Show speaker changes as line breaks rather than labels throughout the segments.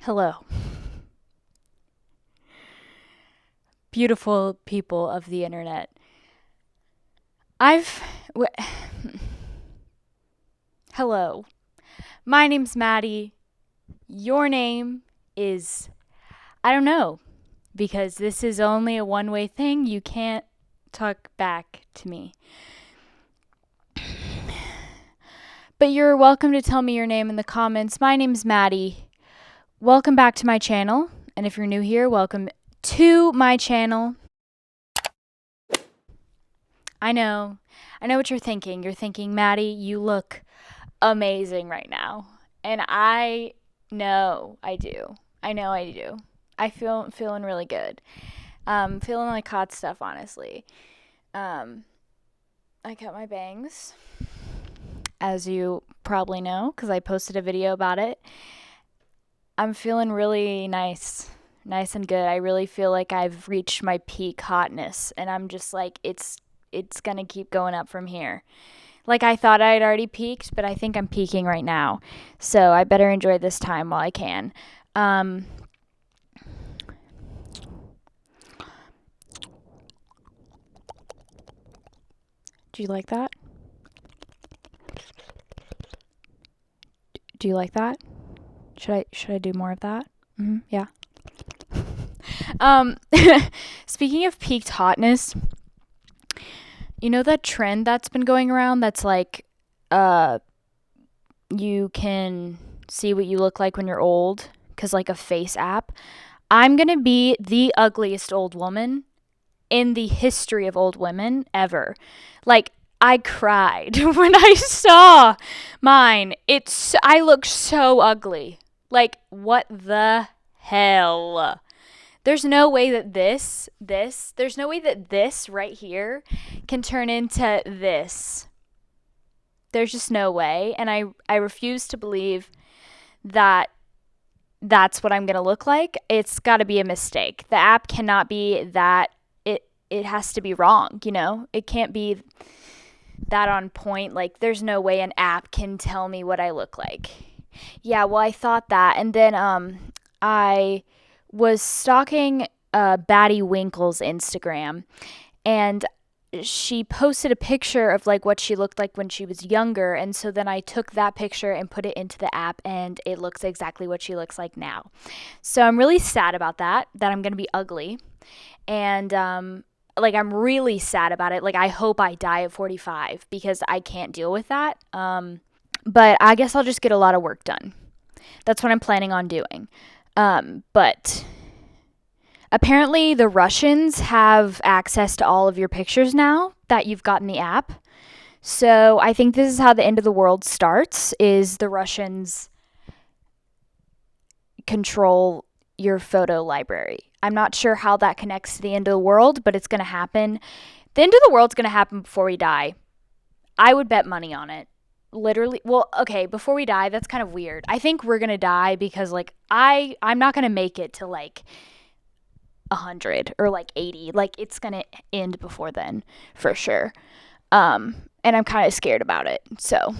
Hello, beautiful people of the internet. I've. W- Hello, my name's Mattie. Your name is. I don't know, because this is only a one way thing. You can't talk back to me. But you're welcome to tell me your name in the comments. My name's Mattie. Welcome back to my channel. And if you're new here, welcome to my channel. I know. I know what you're thinking. You're thinking, Mattie, you look amazing right now. And I know I do. I know I do. Feeling really good. Feeling like hot stuff, honestly. Um, I cut my bangs, as you probably know, because I posted a video about it. I'm feeling really nice and good. I really feel like I've reached my peak hotness, and I'm just like, it's gonna keep going up from here. Like I thought I had already peaked, but I think I'm peaking right now. So I better enjoy this time while I can. Do you like that? Do you like that? Should I do more of that? Yeah. Um, Speaking of peaked hotness, you know that trend that's been going around that's like, uh, you can see what you look like when you're old, because like a face app. I'm gonna be the ugliest old woman in the history of old women ever. Like, I cried when I saw mine. I look so ugly. Like, what the hell? There's no way that there's no way that this right here can turn into this. There's just no way. And I refuse to believe that that's what I'm going to look like. It's got to be a mistake. The app cannot be that. It has to be wrong, you know? It can't be that on point. Like, there's no way an app can tell me what I look like. Yeah, well, I thought that. And then I was stalking Batty Winkle's Instagram, and she posted a picture of like what she looked like when she was younger, and so then I took that picture and put it into the app, and it looks exactly what she looks like now. So I'm really sad about that I'm going to be ugly. And like, I'm really sad about it. Like, I hope I die at 45 because I can't deal with that. But I guess I'll just get a lot of work done. That's what I'm planning on doing. But apparently the Russians have access to all of your pictures now that you've gotten the app. So I think this is how the end of the world starts, is the Russians control your photo library. I'm not sure how that connects to the end of the world, but it's going to happen. The end of the world's going to happen before we die. I would bet money on it. Literally. Well, okay, before we die, that's kind of weird. I think we're going to die because like I'm not going to make it to like 100 or like 80. Like, it's going to end before then for sure. And I'm kind of scared about it. So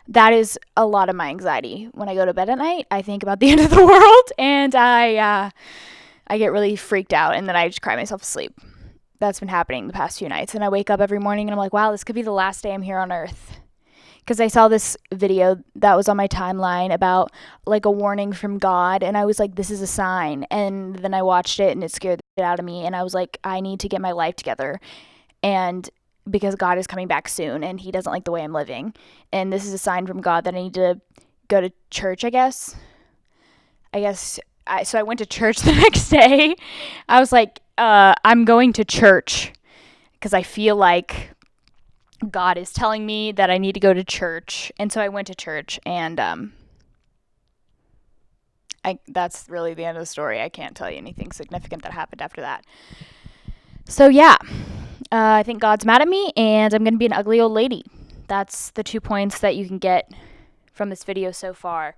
that is a lot of my anxiety when I go to bed at night. I think about the end of the world, and I get really freaked out, and then I just cry myself to sleep. That's been happening the past few nights, and I wake up every morning and I'm like, wow, this could be the last day I'm here on Earth. Because I saw this video that was on my timeline about like a warning from God, and I was like, this is a sign. And then I watched it and it scared the shit out of me, and I was like, I need to get my life together. And because God is coming back soon and he doesn't like the way I'm living. And this is a sign from God that I need to go to church, I guess. So I went to church the next day. I was like, I'm going to church because I feel like God is telling me that I need to go to church. And so I went to church, and that's really the end of the story. I can't tell you anything significant that happened after that. So yeah, I think God's mad at me, and I'm going to be an ugly old lady. That's the 2 points that you can get from this video so far.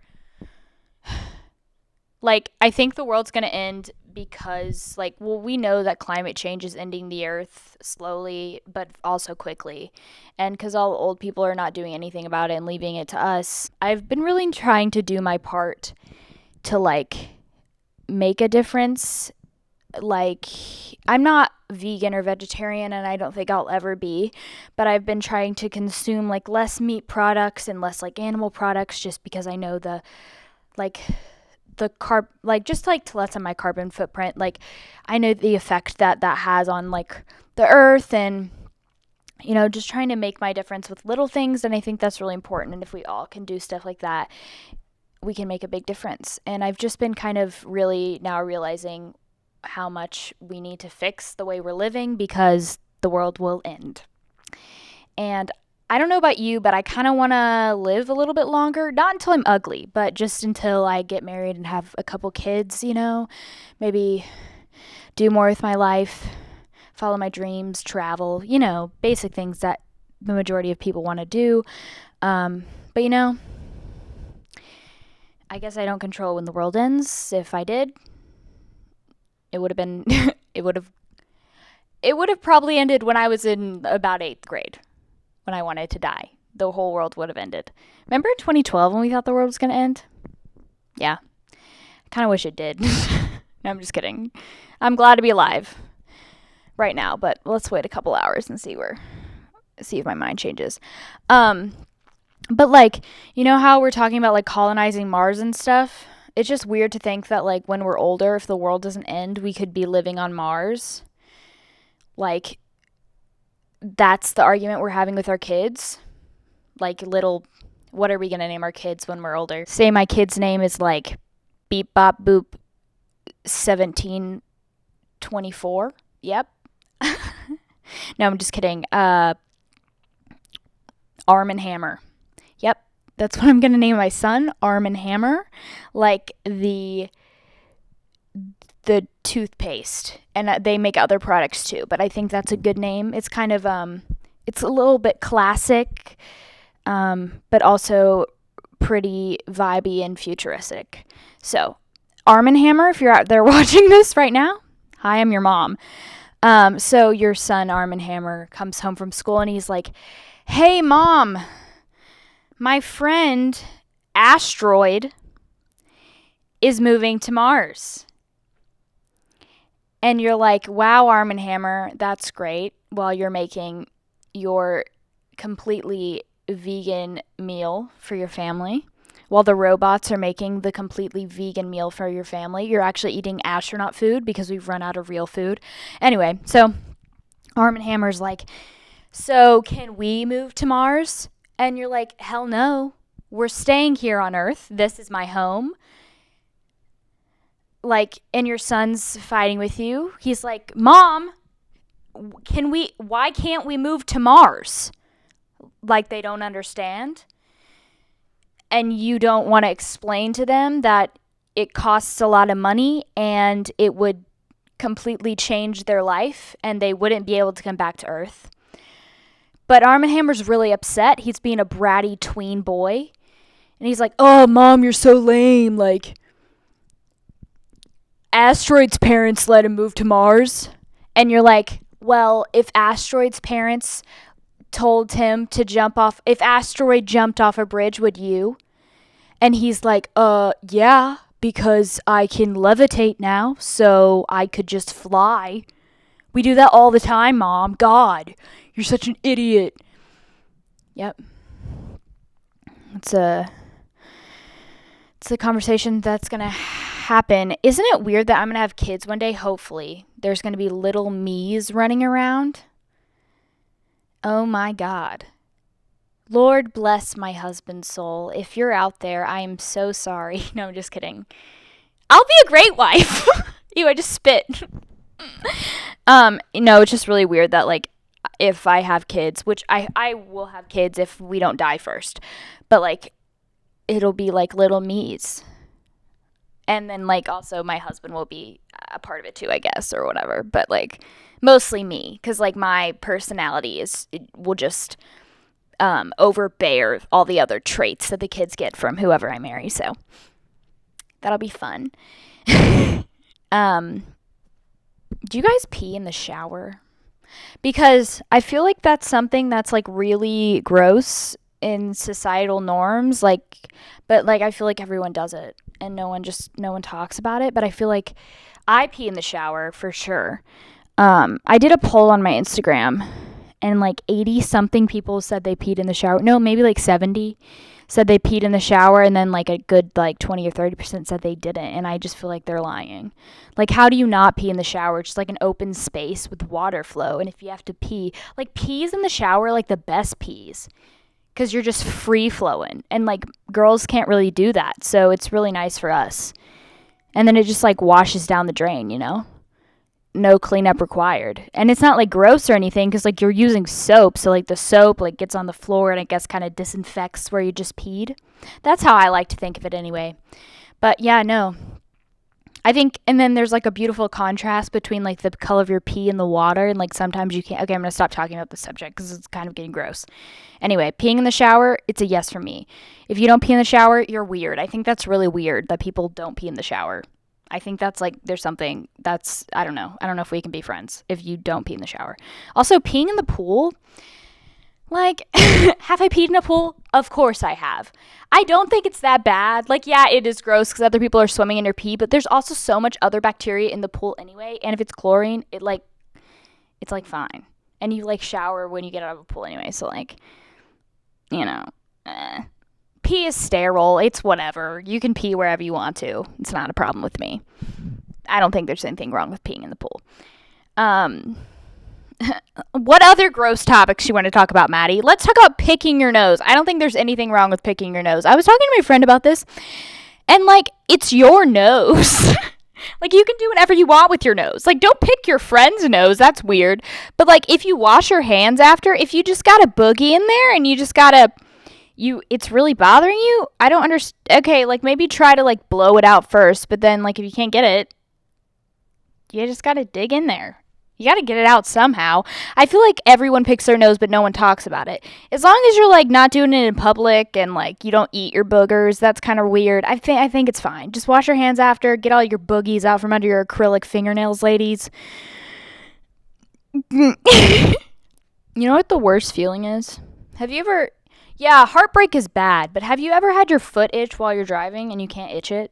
Like, I think the world's going to end because, like, well, we know that climate change is ending the earth slowly, but also quickly. And because all old people are not doing anything about it and leaving it to us, I've been really trying to do my part to like make a difference. Like, I'm not vegan or vegetarian, and I don't think I'll ever be, but I've been trying to consume like less meat products and less like animal products, just because I know like just like to lessen my carbon footprint. Like, I know the effect that has on like the earth, and just trying to make my difference with little things. And I think that's really important, and if we all can do stuff like that, we can make a big difference. And I've just been kind of really now realizing how much we need to fix the way we're living, because the world will end. And I don't know about you, but I kind of want to live a little bit longer. Not until I'm ugly, but just until I get married and have a couple kids, maybe do more with my life, follow my dreams, travel, basic things that the majority of people want to do. But I guess I don't control when the world ends. If I did, it would have been it would have probably ended when I was in about 8th grade, when I wanted to die. The whole world would have ended. Remember in 2012 when we thought the world was going to end? Yeah. I kind of wish it did. No, I'm just kidding. I'm glad to be alive right now, but let's wait a couple hours and see if my mind changes. But like, how we're talking about like colonizing Mars and stuff? It's just weird to think that like when we're older, if the world doesn't end, we could be living on Mars. Like, that's the argument we're having with our kids. Like, what are we going to name our kids when we're older? Say my kid's name is like Beep Bop Boop 1724. Yep. No, I'm just kidding. Arm and Hammer. Yep. That's what I'm going to name my son, Arm and Hammer. Like the toothpaste. And they make other products too, but I think that's a good name. It's kind of, it's a little bit classic, but also pretty vibey and futuristic. So, Arm and Hammer, if you're out there watching this right now, hi, I'm your mom. So your son, Arm and Hammer, comes home from school and he's like, "Hey, Mom, my friend Asteroid is moving to Mars." And you're like, "Wow, Arm and Hammer, that's great," while you're making your completely vegan meal for your family. While the robots are making the completely vegan meal for your family, you're actually eating astronaut food because we've run out of real food. Anyway, so Arm and Hammer's like, "So can we move to Mars?" And you're like, "Hell no. We're staying here on Earth. This is my home." Like, and your son's fighting with you. He's like, "Mom, why can't we move to Mars?" Like, they don't understand. And you don't want to explain to them that it costs a lot of money and it would completely change their life and they wouldn't be able to come back to Earth. But Arm & Hammer's really upset. He's being a bratty tween boy. And he's like, "Oh, Mom, you're so lame. Like, Asteroid's parents let him move to Mars." And you're like, "Well, if Asteroid's parents told him to jump off, if Asteroid jumped off a bridge, would you?" And he's like, "Yeah, because I can levitate now, so I could just fly. We do that all the time, Mom. God, you're such an idiot." Yep. It's a conversation that's going to happen. Isn't it weird that I'm going to have kids one day? Hopefully. There's going to be little me's running around. Oh my God. Lord bless my husband's soul. If you're out there, I am so sorry. No, I'm just kidding. I'll be a great wife. Ew, I just spit. It's just really weird that, like, if I have kids, which I will have kids if we don't die first, but, like, it'll be, like, little me's. And then, like, also my husband will be a part of it too, I guess, or whatever. But, like, mostly me, because, like, my personality will just overbear all the other traits that the kids get from whoever I marry. So that'll be fun. Do you guys pee in the shower? Because I feel like that's something that's, like, really gross in societal norms. Like, but, like, I feel like everyone does it. and no one talks about it. But I feel like I pee in the shower for sure. I did a poll on my Instagram, and like 80 something people said they peed in the shower. No, maybe like 70 said they peed in the shower, and then like a good like 20 or 30% said they didn't, and I just feel like they're lying. Like, how do you not pee in the shower? Just like an open space with water flow. And if you have to pee, like, pees in the shower are like the best pees, because you're just free flowing, and like girls can't really do that, so it's really nice for us. And then it just like washes down the drain, you know? No cleanup required. And it's not like gross or anything, because like you're using soap, so like the soap like gets on the floor and I guess kind of disinfects where you just peed. That's how I like to think of it anyway. But yeah, no, I think, and then there's like a beautiful contrast between like the color of your pee and the water, and like sometimes you can't. Okay, I'm gonna stop talking about the subject because it's kind of getting gross. Anyway, peeing in the shower, it's a yes for me. If you don't pee in the shower, you're weird. I think that's really weird that people don't pee in the shower. I think that's like, there's something that's, I don't know. I don't know if we can be friends if you don't pee in the shower. Also, peeing in the pool, like, have I peed in a pool? Of course I have. I don't think it's that bad. Like, yeah, it is gross because other people are swimming in your pee, but there's also so much other bacteria in the pool anyway. And if it's chlorine, it's like fine. And you like shower when you get out of a pool anyway. So like, you know, pee is sterile. It's whatever. You can pee wherever you want to. It's not a problem with me. I don't think there's anything wrong with peeing in the pool. What other gross topics you want to talk about, Mattie? Let's talk about picking your nose. I don't think there's anything wrong with picking your nose. I was talking to my friend about this, and like, it's your nose. Like, you can do whatever you want with your nose. Like, don't pick your friend's nose. That's weird. But like, if you wash your hands after, if you just got a boogie in there and you just gotta, it's really bothering you, I don't understand. Okay, like, maybe try to like blow it out first, but then like, if you can't get it, you just gotta dig in there. You gotta get it out somehow. I feel like everyone picks their nose, but no one talks about it. As long as you're like not doing it in public and like you don't eat your boogers, that's kind of weird. I think it's fine. Just wash your hands after. Get all your boogies out from under your acrylic fingernails, ladies. You know what the worst feeling is? Have you ever... Yeah, heartbreak is bad, but have you ever had your foot itch while you're driving and you can't itch it?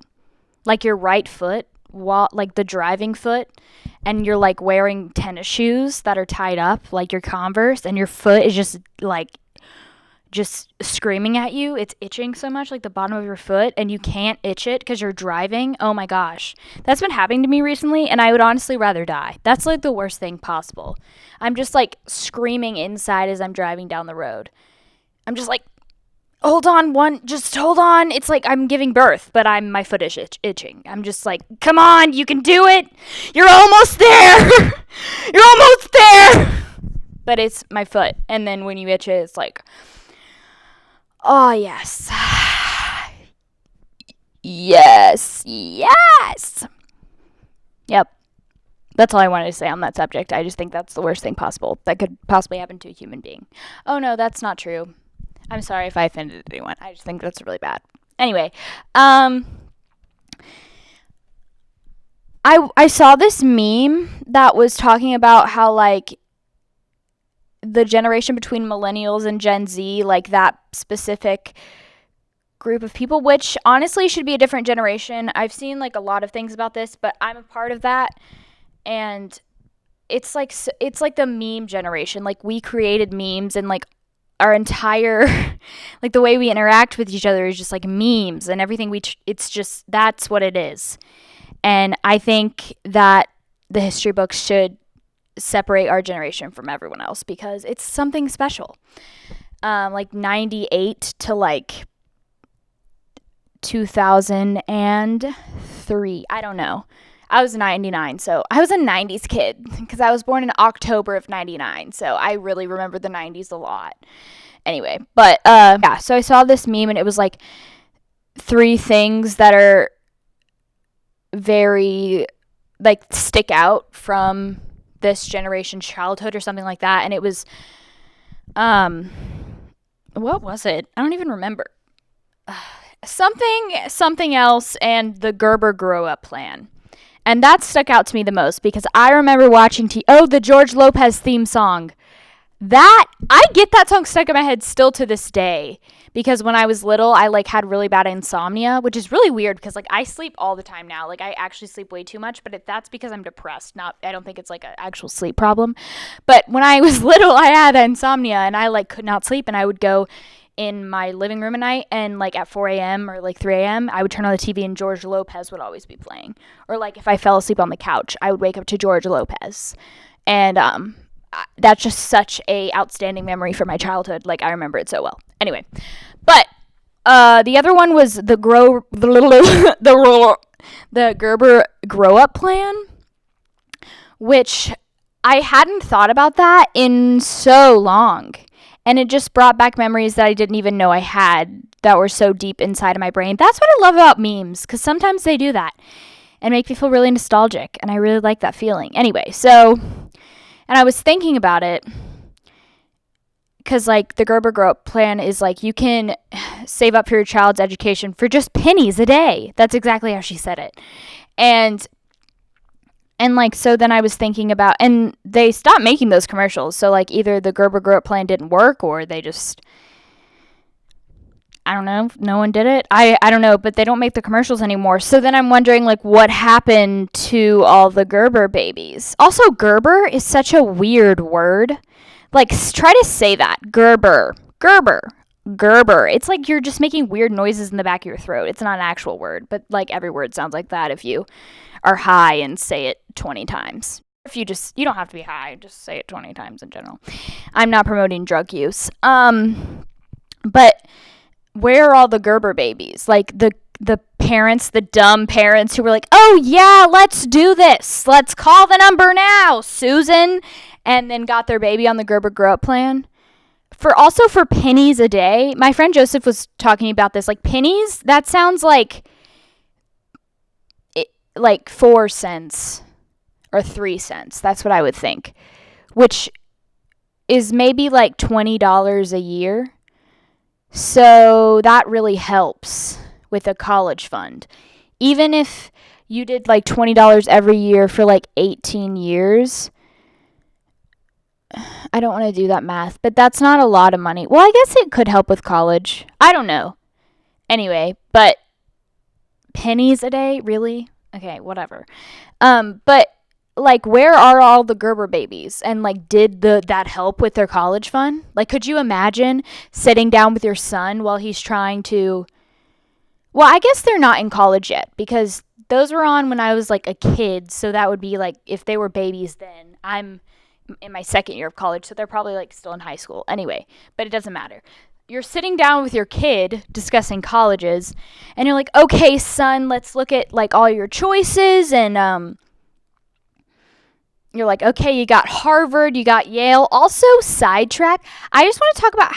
Like your right foot, like the driving foot, and you're like wearing tennis shoes that are tied up, like your Converse, and your foot is just screaming at you. It's itching so much, like the bottom of your foot, and you can't itch it because you're driving. Oh my gosh. That's been happening to me recently, and I would honestly rather die. That's like the worst thing possible. I'm just like screaming inside as I'm driving down the road. I'm just like, hold on, just hold on. It's like I'm giving birth, but my foot is itching. I'm just like, come on, you can do it. You're almost there. You're almost there. But it's my foot. And then when you itch it, it's like, oh, yes. Yes. Yep. That's all I wanted to say on that subject. I just think that's the worst thing possible that could possibly happen to a human being. Oh, no, that's not true. I'm sorry if I offended anyone. I just think that's really bad. Anyway, I saw this meme that was talking about how, like, the generation between millennials and Gen Z, like that specific group of people, which honestly should be a different generation. I've seen like a lot of things about this, but I'm a part of that. And it's like the meme generation. Like, we created memes, and like our entire, like, the way we interact with each other is just like memes, and everything it's just, that's what it is. And I think that the history books should separate our generation from everyone else because it's something special. Like 98 to like 2003. I don't know. I was 99, so I was a 90s kid because I was born in October of 99, so I really remember the 90s a lot. Anyway, but yeah, so I saw this meme, and it was like 3 things that are very, like, stick out from this generation's childhood or something like that, and it was, what was it? I don't even remember. Something else, and the Gerber Grow Up Plan. And that stuck out to me the most because I remember watching the George Lopez theme song. I get that song stuck in my head still to this day, because when I was little, I like had really bad insomnia, which is really weird because like I sleep all the time now. Like I actually sleep way too much, but that's because I'm depressed. Not I don't think it's like an actual sleep problem. But when I was little, I had insomnia and I like could not sleep, and I would go in my living room at night, and like at 4 a.m. or like 3 a.m. I would turn on the TV and George Lopez would always be playing. Or like if I fell asleep on the couch, I would wake up to George Lopez. And that's just such a outstanding memory for my childhood. Like I remember it so well. Anyway, but the other one was the Gerber grow up plan, which I hadn't thought about that in so long. And it just brought back memories that I didn't even know I had that were so deep inside of my brain. That's what I love about memes, because sometimes they do that and make me feel really nostalgic. And I really like that feeling. Anyway, so, and I was thinking about it because, like, the Gerber Grow Up plan is, like, you can save up for your child's education for just pennies a day. That's exactly how she said it. And like, so then I was thinking about, and they stopped making those commercials. So, like, either the Gerber Grow Up plan didn't work or they just, I don't know, no one did it. I don't know, but they don't make the commercials anymore. So then I'm wondering, like, what happened to all the Gerber babies? Also, Gerber is such a weird word. Like, try to say that. Gerber. Gerber. Gerber. It's like you're just making weird noises in the back of your throat. It's not an actual word, but, like, every word sounds like that if you are high and say it 20 times. If you don't have to be high, just say it 20 times in general. I'm not promoting drug use. But where are all the Gerber babies? Like the parents, the dumb parents who were like, oh yeah, let's do this. Let's call the number now, Susan. And then got their baby on the Gerber Grow Up plan. For pennies a day. My friend Joseph was talking about this. Like pennies, that sounds like 4 cents or 3 cents. That's what I would think, which is maybe like $20 a year. So that really helps with a college fund. Even if you did like $20 every year for like 18 years, I don't want to do that math, but that's not a lot of money. Well, I guess it could help with college. I don't know. Anyway, but pennies a day, really? Okay, whatever. But like, where are all the Gerber babies? And like, did that help with their college fund? Like, could you imagine sitting down with your son while he's trying to? Well, I guess they're not in college yet because those were on when I was like a kid. So that would be like if they were babies then. I'm in my second year of college, so they're probably like still in high school. Anyway, but it doesn't matter. You're sitting down with your kid discussing colleges, and you're like, okay, son, let's look at like all your choices, and you're like, okay, you got Harvard, you got Yale. Also, sidetrack, I just want to talk about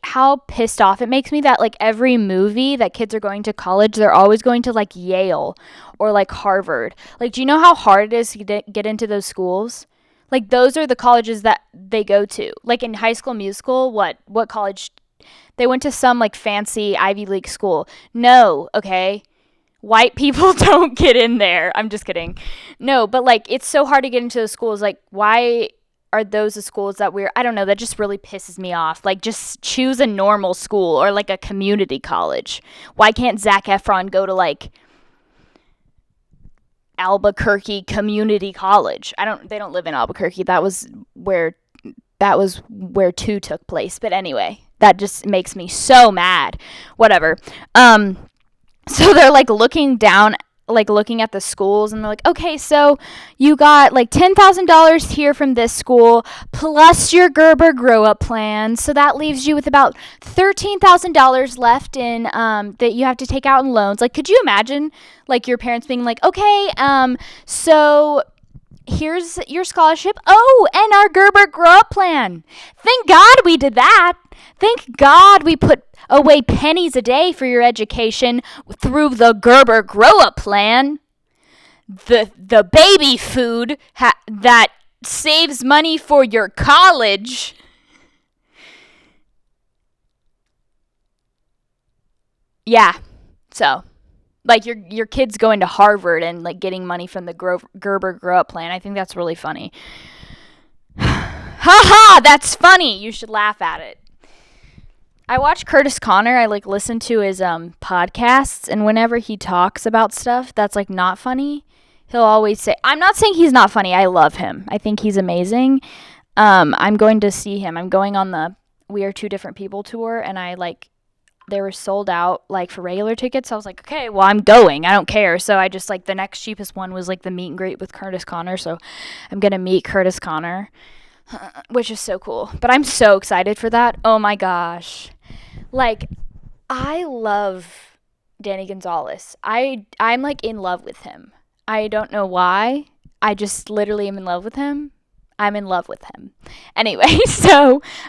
how pissed off it makes me that like every movie that kids are going to college, they're always going to like Yale or like Harvard. Like, do you know how hard it is to get into those schools? Like, those are the colleges that they go to. Like in High School Musical, what college? They went to some like fancy Ivy League school. No, okay? White people don't get in there. I'm just kidding. No, but like it's so hard to get into those schools. Like, why are those the schools that I don't know, that just really pisses me off. Like, just choose a normal school or like a community college. Why can't Zac Efron go to like Albuquerque Community College? They don't live in Albuquerque. That was where 2 took place. But anyway, that just makes me so mad. Whatever. So they're like looking at the schools, and they're like, okay, so you got like $10,000 here from this school plus your Gerber Grow Up plan. So that leaves you with about $13,000 left in that you have to take out in loans. Like, could you imagine like your parents being like, okay, so here's your scholarship. Oh, and our Gerber Grow Up plan. Thank God we did that. Thank God we put away pennies a day for your education through the Gerber Grow Up plan. The baby food that saves money for your college. Yeah. So, like your kids going to Harvard and like getting money from the Gerber Grow Up plan. I think that's really funny. Ha! That's funny. You should laugh at it. I watch Curtis Connor. I like listen to his podcasts, and whenever he talks about stuff that's like not funny, he'll always say, I'm not saying he's not funny. I love him. I think he's amazing. I'm going to see him. I'm going on the We Are Two Different People tour, and they were sold out like for regular tickets. So I was like, okay, well, I'm going. I don't care. So I just like the next cheapest one was like the meet and greet with Curtis Connor. So I'm going to meet Curtis Connor, which is so cool. But I'm so excited for that. Oh my gosh. Like, I love Danny Gonzalez. I'm like in love with him. I don't know why. I just literally am in love with him. I'm in love with him. Anyway,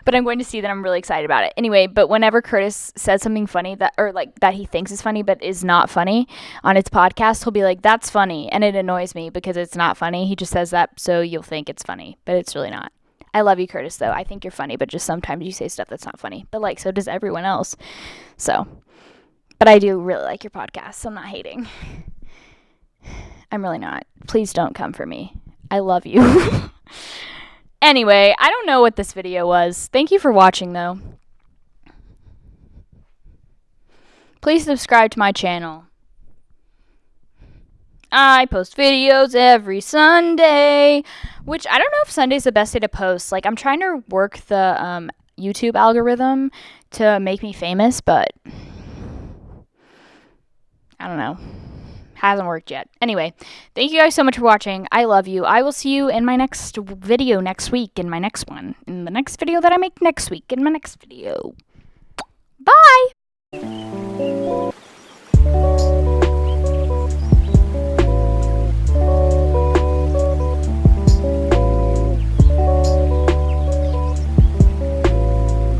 but I'm going to see that. I'm really excited about it. Anyway, but whenever Curtis says something funny that he thinks is funny but is not funny on his podcast, he'll be like, that's funny. And it annoys me because it's not funny. He just says that so you'll think it's funny, but it's really not. I love you, Curtis, though. I think you're funny, but just sometimes you say stuff that's not funny. But, like, so does everyone else. So, but I do really like your podcast, so I'm not hating. I'm really not. Please don't come for me. I love you. Anyway, I don't know what this video was. Thank you for watching, though. Please subscribe to my channel. I post videos every Sunday, which I don't know if Sunday's the best day to post. Like, I'm trying to work the YouTube algorithm to make me famous, but I don't know. Hasn't worked yet. Anyway, thank you guys so much for watching. I love you. I will see you in my next video next week, in my next one, in the next video that I make next week, in my next video. Bye!